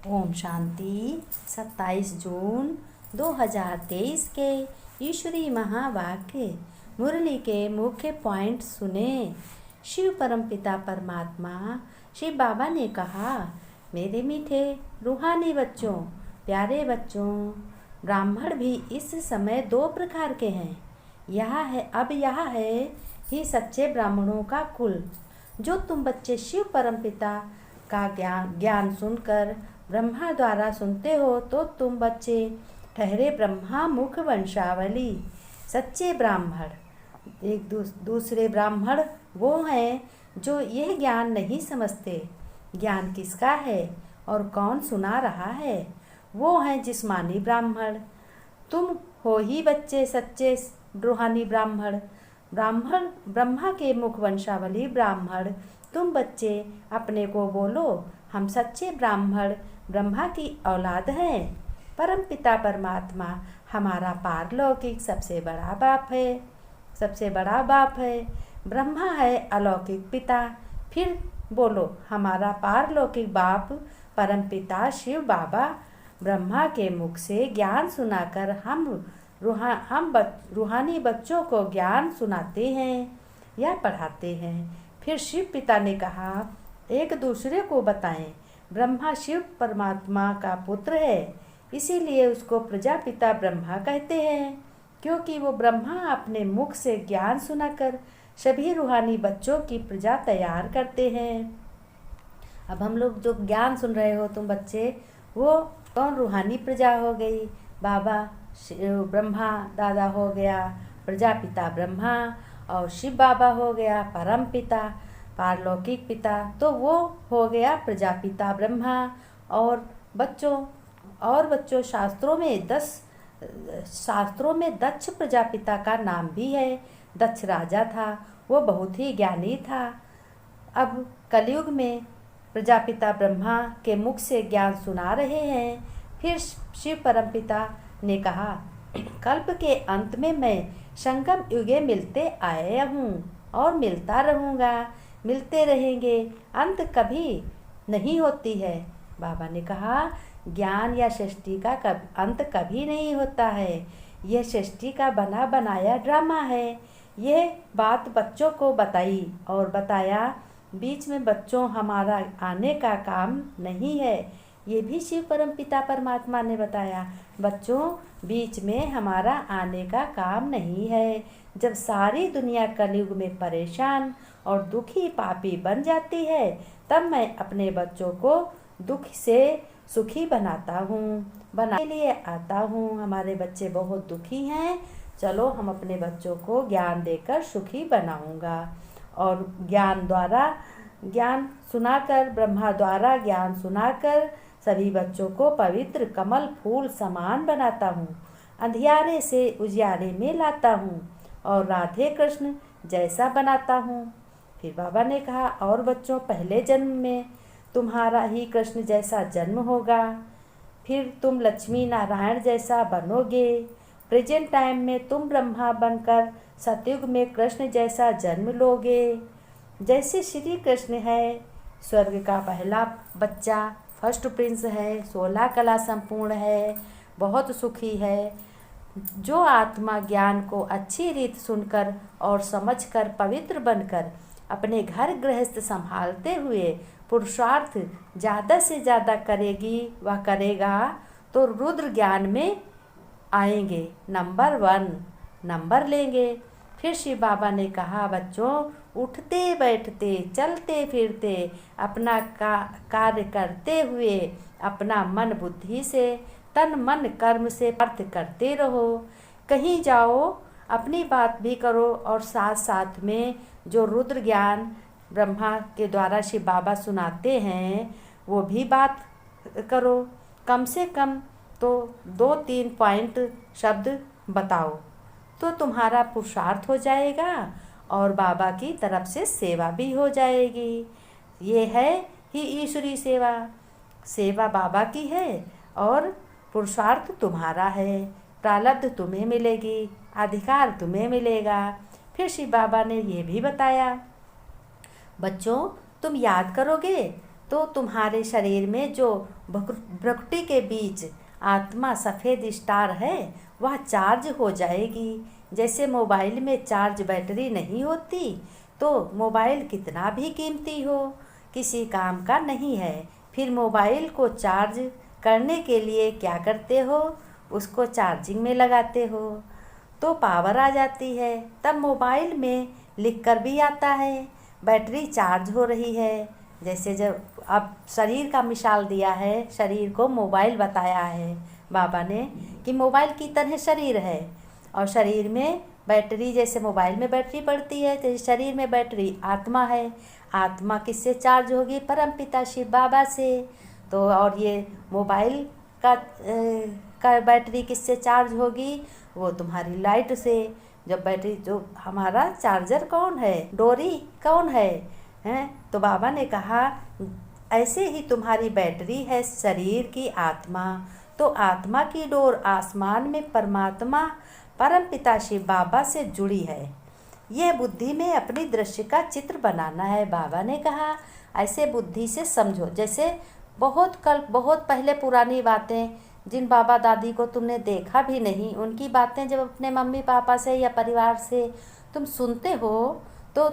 ओम शांति। 27 जून 2023 के ईश्वरीय महावाक्य मुरली के मुख्य पॉइंट सुने। शिव परमपिता परमात्मा शिव बाबा ने कहा, मेरे मीठे रूहानी बच्चों, प्यारे बच्चों, ब्राह्मण भी इस समय 2 प्रकार के हैं। यह है ही सच्चे ब्राह्मणों का कुल। जो तुम बच्चे शिव परमपिता का ज्ञान सुनकर ब्रह्मा द्वारा सुनते हो, तो तुम बच्चे ठहरे ब्रह्मा मुख वंशावली। सच्चे ब्राह्मण एक दूसरे ब्राह्मण वो हैं जो यह ज्ञान नहीं समझते। ज्ञान किसका है और कौन सुना रहा है? वो हैं जिस्मानी ब्राह्मण। तुम हो ही बच्चे सच्चे रूहानी ब्राह्मण। ब्रह्मा के मुख वंशावली ब्राह्मण। तुम बच्चे अपने को बोलो, हम सच्चे ब्राह्मण ब्रह्मा की औलाद हैं। परमपिता परमात्मा हमारा पारलौकिक सबसे बड़ा बाप है। ब्रह्मा है अलौकिक पिता। फिर बोलो, हमारा पारलौकिक बाप परमपिता शिव बाबा ब्रह्मा के मुख से ज्ञान सुनाकर हम रूहानी बच्चों को ज्ञान सुनाते हैं या पढ़ाते हैं। फिर शिव पिता ने कहा, एक दूसरे को बताएं। ब्रह्मा शिव परमात्मा का पुत्र है, इसीलिए उसको प्रजापिता ब्रह्मा कहते हैं, क्योंकि वो ब्रह्मा अपने मुख से ज्ञान सुनाकर सभी रूहानी बच्चों की प्रजा तैयार करते हैं। अब हम लोग जो ज्ञान सुन रहे हो तुम बच्चे, वो कौन रूहानी प्रजा हो गई? बाबा ब्रह्मा दादा हो गया प्रजापिता ब्रह्मा, और शिव बाबा हो गया परम पिता पारलौकिक पिता, तो वो हो गया प्रजापिता ब्रह्मा। और बच्चों शास्त्रों में दक्ष प्रजापिता का नाम भी है। दक्ष राजा था, वो बहुत ही ज्ञानी था। अब कलयुग में प्रजापिता ब्रह्मा के मुख से ज्ञान सुना रहे हैं। फिर शिव परमपिता ने कहा, कल्प के अंत में मैं संगम युगे मिलते आया हूँ और मिलता रहूँगा, मिलते रहेंगे, अंत कभी नहीं होती है। बाबा ने कहा, ज्ञान या सृष्टि का अंत कभी नहीं होता है। यह सृष्टि का बना बनाया ड्रामा है। यह बात बच्चों को बताई और बताया, बीच में बच्चों हमारा आने का काम नहीं है। ये भी शिव परमपिता परमात्मा ने बताया, बच्चों बीच में हमारा आने का काम नहीं है। जब सारी दुनिया कलयुग में परेशान और दुखी पापी बन जाती है, तब मैं अपने बच्चों को दुख से सुखी बनाता हूँ, बनाने के लिए आता हूँ। हमारे बच्चे बहुत दुखी हैं, चलो हम अपने बच्चों को ज्ञान देकर सुखी बनाऊँगा। और ज्ञान सुनाकर, ब्रह्मा द्वारा ज्ञान सुनाकर सभी बच्चों को पवित्र कमल फूल समान बनाता हूँ, अंधियारे से उजियारे में लाता हूँ और राधे कृष्ण जैसा बनाता हूँ। फिर बाबा ने कहा, और बच्चों, पहले जन्म में तुम्हारा ही कृष्ण जैसा जन्म होगा, फिर तुम लक्ष्मी नारायण जैसा बनोगे। प्रेजेंट टाइम में तुम ब्रह्मा बनकर सतयुग में कृष्ण जैसा जन्म लोगे। जैसे श्री कृष्ण है, स्वर्ग का पहला बच्चा, फर्स्ट प्रिंस है, 16 कला संपूर्ण है, बहुत सुखी है। जो आत्मा ज्ञान को अच्छी रीत सुनकर और समझकर पवित्र बनकर अपने घर गृहस्थ संभालते हुए पुरुषार्थ ज़्यादा से ज़्यादा करेगी व करेगा, तो रुद्र ज्ञान में आएंगे, नंबर 1 नंबर लेंगे। फिर शिव बाबा ने कहा, बच्चों, उठते बैठते चलते फिरते अपना कार्य करते हुए अपना मन बुद्धि से तन मन कर्म से अर्थ करते रहो। कहीं जाओ, अपनी बात भी करो और साथ साथ में जो रुद्र ज्ञान ब्रह्मा के द्वारा शिव बाबा सुनाते हैं वो भी बात करो। कम से कम तो 2-3 पॉइंट शब्द बताओ, तो तुम्हारा पुरुषार्थ हो जाएगा और बाबा की तरफ से सेवा भी हो जाएगी। ये है ही ईश्वरी सेवा बाबा की है और पुरुषार्थ तुम्हारा है। प्रारब्ध तुम्हें मिलेगी, अधिकार तुम्हें मिलेगा। फिर शिव बाबा ने ये भी बताया, बच्चों, तुम याद करोगे तो तुम्हारे शरीर में जो भ्रुकुटी के बीच आत्मा सफ़ेद स्टार है वह चार्ज हो जाएगी। जैसे मोबाइल में चार्ज बैटरी नहीं होती, तो मोबाइल कितना भी कीमती हो किसी काम का नहीं है। फिर मोबाइल को चार्ज करने के लिए क्या करते हो, उसको चार्जिंग में लगाते हो तो पावर आ जाती है। तब मोबाइल में लिख कर भी आता है बैटरी चार्ज हो रही है। जैसे जब अब शरीर का मिसाल दिया है, शरीर को मोबाइल बताया है बाबा ने कि मोबाइल की तरह शरीर है और शरीर में बैटरी, जैसे मोबाइल में बैटरी पड़ती है तो शरीर में बैटरी आत्मा है। आत्मा किससे चार्ज होगी, परमपिता शिव बाबा से। तो और ये मोबाइल का बैटरी किससे चार्ज होगी, वो तुम्हारी लाइट से। जब बैटरी, जो हमारा चार्जर कौन है, डोरी कौन है, हैं? तो बाबा ने कहा ऐसे ही तुम्हारी बैटरी है शरीर की आत्मा। तो आत्मा की डोर आसमान में परमात्मा परमपिता शिव बाबा से जुड़ी है। यह बुद्धि में अपनी दृश्य का चित्र बनाना है। बाबा ने कहा ऐसे बुद्धि से समझो। जैसे बहुत पहले पुरानी बातें, जिन बाबा दादी को तुमने देखा भी नहीं, उनकी बातें जब अपने मम्मी पापा से या परिवार से तुम सुनते हो तो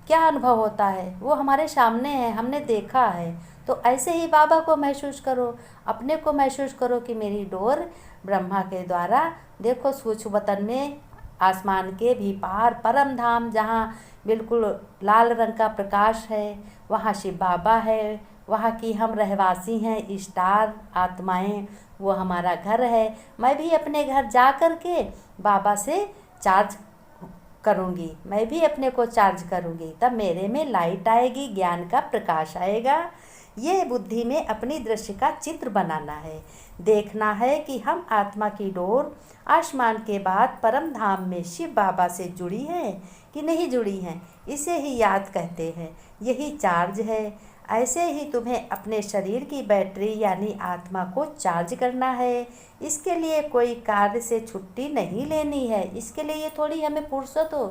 क्या अनुभव होता है, वो हमारे सामने है, हमने देखा है। तो ऐसे ही बाबा को महसूस करो, अपने को महसूस करो कि मेरी डोर ब्रह्मा के द्वारा, देखो सूक्ष्म वतन में आसमान के भी पार परम धाम, जहाँ बिल्कुल लाल रंग का प्रकाश है, वहाँ शिव बाबा है, वहाँ की हम रहवासी हैं, स्टार आत्माएं, वो हमारा घर है। मैं भी अपने घर जा कर के बाबा से चार्ज करूँगी, मैं भी अपने को चार्ज करूँगी, तब मेरे में लाइट आएगी, ज्ञान का प्रकाश आएगा। ये बुद्धि में अपनी दृश्य का चित्र बनाना है। देखना है कि हम आत्मा की डोर आसमान के बाद परम धाम में शिव बाबा से जुड़ी है कि नहीं जुड़ी हैं। इसे ही याद कहते हैं, यही चार्ज है। ऐसे ही तुम्हें अपने शरीर की बैटरी यानी आत्मा को चार्ज करना है। इसके लिए कोई कार्य से छुट्टी नहीं लेनी है। इसके लिए थोड़ी हमें फुर्सत हो,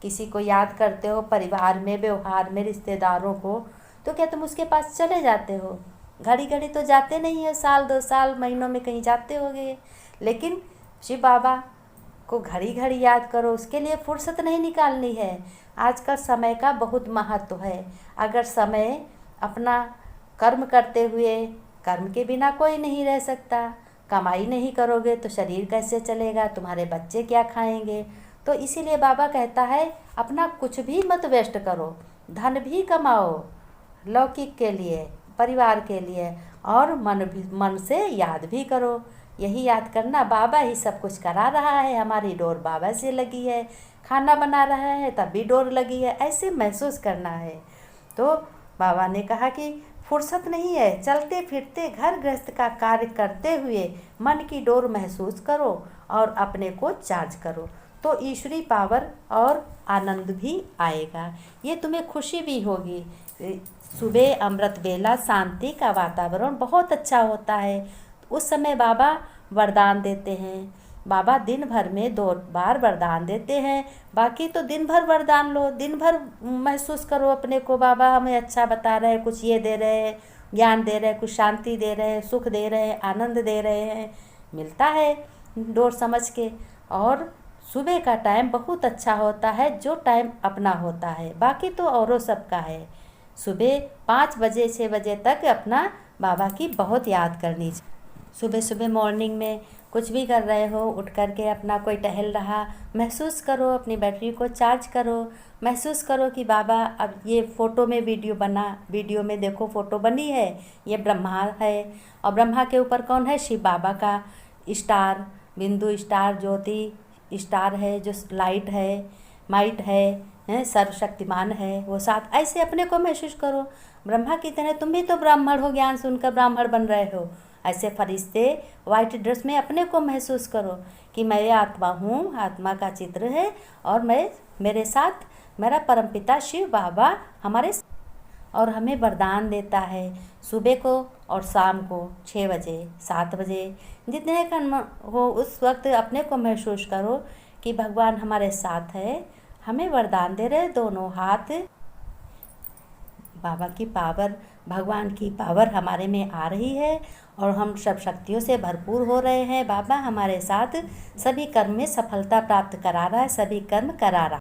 किसी को याद करते हो, परिवार में, व्यवहार में, रिश्तेदारों को, तो क्या तुम उसके पास चले जाते हो? घड़ी घड़ी तो जाते नहीं है, साल 2 साल महीनों में कहीं जाते होगे। लेकिन शिव बाबा को घड़ी घड़ी याद करो, उसके लिए फुर्सत नहीं निकालनी है। आजकल समय का बहुत महत्व है। अगर समय अपना कर्म करते हुए, कर्म के बिना कोई नहीं रह सकता, कमाई नहीं करोगे तो शरीर कैसे चलेगा, तुम्हारे बच्चे क्या खाएंगे। तो इसीलिए बाबा कहता है अपना कुछ भी मत वेस्ट करो, धन भी कमाओ लौकिक के लिए, परिवार के लिए, और मन से याद भी करो। यही याद करना, बाबा ही सब कुछ करा रहा है, हमारी डोर बाबा से लगी है, खाना बना रहा है तब भी डोर लगी है, ऐसे महसूस करना है। तो बाबा ने कहा कि फुर्सत नहीं है, चलते फिरते घर गृहस्थ का कार्य करते हुए मन की डोर महसूस करो और अपने को चार्ज करो, तो ईश्वरी पावर और आनंद भी आएगा। ये तुम्हें खुशी भी होगी। सुबह अमृत बेला शांति का वातावरण बहुत अच्छा होता है। उस समय बाबा वरदान देते हैं। बाबा दिन भर में 2 बार वरदान देते हैं, बाकी तो दिन भर वरदान लो, दिन भर महसूस करो अपने को बाबा हमें अच्छा बता रहे हैं, कुछ ये दे रहे हैं, ज्ञान दे रहे हैं, कुछ शांति दे रहे हैं, सुख दे रहे हैं, आनंद दे रहे हैं, मिलता है डोर समझ के। और सुबह का टाइम बहुत अच्छा होता है, जो टाइम अपना होता है, बाकी तो औरों सबका है। सुबह 5 बजे 6 बजे तक अपना बाबा की बहुत याद करनी चाहिए। सुबह सुबह मॉर्निंग में कुछ भी कर रहे हो, उठ कर के अपना कोई टहल रहा, महसूस करो, अपनी बैटरी को चार्ज करो, महसूस करो कि बाबा अब ये फ़ोटो में वीडियो बना, वीडियो में देखो फ़ोटो बनी है, ये ब्रह्मा है और ब्रह्मा के ऊपर कौन है, शिव बाबा का स्टार, बिंदु स्टार, ज्योति स्टार है, जो लाइट है, माइट है, सर्वशक्तिमान है, वो साथ ऐसे अपने को महसूस करो। ब्रह्मा की तरह तुम भी तो ब्राह्मण हो, ज्ञान सुनकर ब्राह्मण बन रहे हो। ऐसे फरिश्ते वाइट ड्रेस में अपने को महसूस करो कि मैं आत्मा हूँ, आत्मा का चित्र है और मैं, मेरे साथ मेरा परमपिता शिव बाबा हमारे, और हमें वरदान देता है सुबह को और शाम को 6 बजे 7 बजे जितने का हो उस वक्त अपने को महसूस करो कि भगवान हमारे साथ है, हमें वरदान दे रहे। दोनों हाथ बाबा की पावर भगवान की पावर हमारे में आ रही है और हम सब शक्तियों से भरपूर हो रहे हैं। बाबा हमारे साथ सभी कर्म में सफलता प्राप्त करा रहा है, सभी कर्म करा रहा है।